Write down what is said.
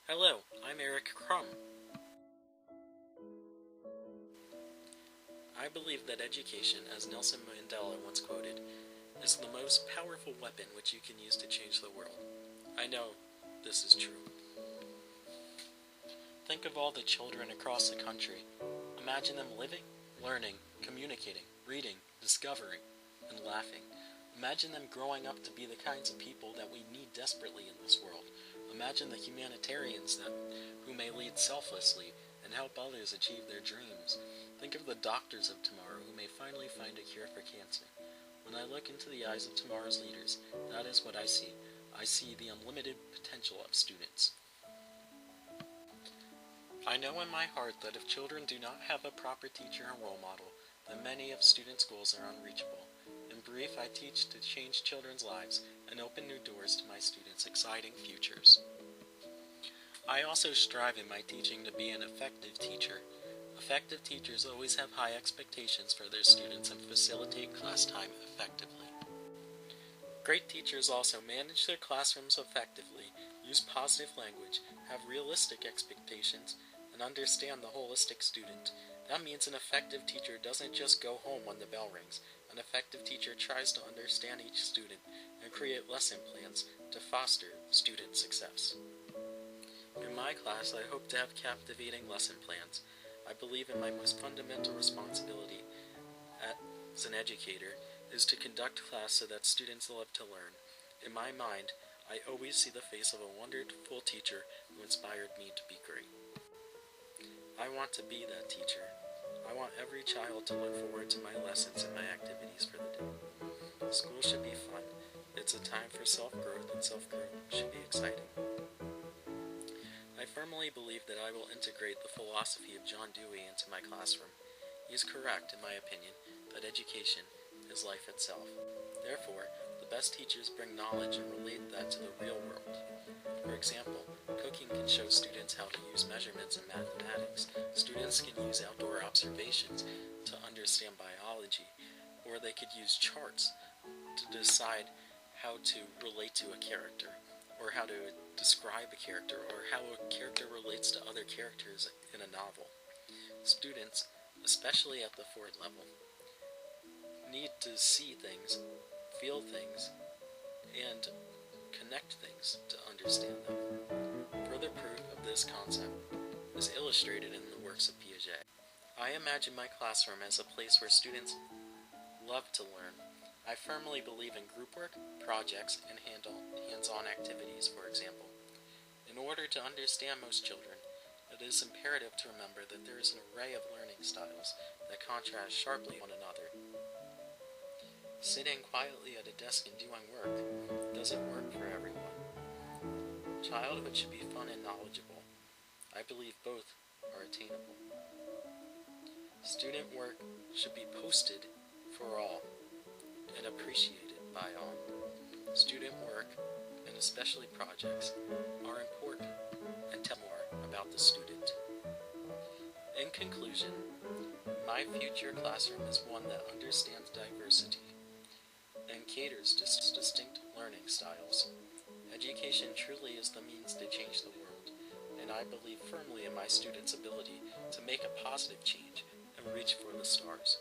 Hello, I'm Eric Crum. I believe that education, as Nelson Mandela once quoted, is the most powerful weapon which you can use to change the world. I know this is true. Think of all the children across the country. Imagine them living, learning, communicating, reading, discovering, and laughing. Imagine them growing up to be the kinds of people that we need desperately in this world. Imagine the humanitarians who may lead selflessly and help others achieve their dreams. Think of the doctors of tomorrow who may finally find a cure for cancer. When I look into the eyes of tomorrow's leaders, that is what I see. I see the unlimited potential of students. I know in my heart that if children do not have a proper teacher and role model, then many of students' goals are unreachable. In brief, I teach to change children's lives and open new doors to my students' exciting futures. I also strive in my teaching to be an effective teacher. Effective teachers always have high expectations for their students and facilitate class time effectively. Great teachers also manage their classrooms effectively, use positive language, have realistic expectations, and understand the holistic student. That means an effective teacher doesn't just go home when the bell rings. An effective teacher tries to understand each student and create lesson plans to foster student success. In my class, I hope to have captivating lesson plans. I believe in my most fundamental responsibility as an educator is to conduct class so that students love to learn. In my mind, I always see the face of a wonderful teacher who inspired me to be great. I want to be that teacher. I want every child to look forward to my lessons and my activities for the day. School should be fun. It's a time for self-growth, and self-growth should be exciting. I firmly believe that I will integrate the philosophy of John Dewey into my classroom. He is correct, in my opinion, that education is life itself. Therefore, the best teachers bring knowledge and relate that to the real world. For example, cooking can show students how to use measurements in mathematics. Students can use outdoor observations to understand biology, or they could use charts to decide how to relate to a character, or how to describe a character, or how a character relates to other characters in a novel. Students, especially at the 4th level, need to see things, feel things, and connect things to understand them. Further proof of this concept is illustrated in the works of Piaget. I imagine my classroom as a place where students love to learn. I firmly believe in group work, projects, and hands-on activities, for example. In order to understand most children, it is imperative to remember that there is an array of learning styles that contrast sharply with one another. Sitting quietly at a desk and doing work doesn't work for everyone. Childhood should be fun and knowledgeable. I believe both are attainable. Student work should be posted for all and appreciated by all. Student work, and especially projects, are important and tell more about the student. In conclusion, my future classroom is one that understands diversity and caters to distinct learning styles. Education truly is the means to change the world, and I believe firmly in my students' ability to make a positive change and reach for the stars.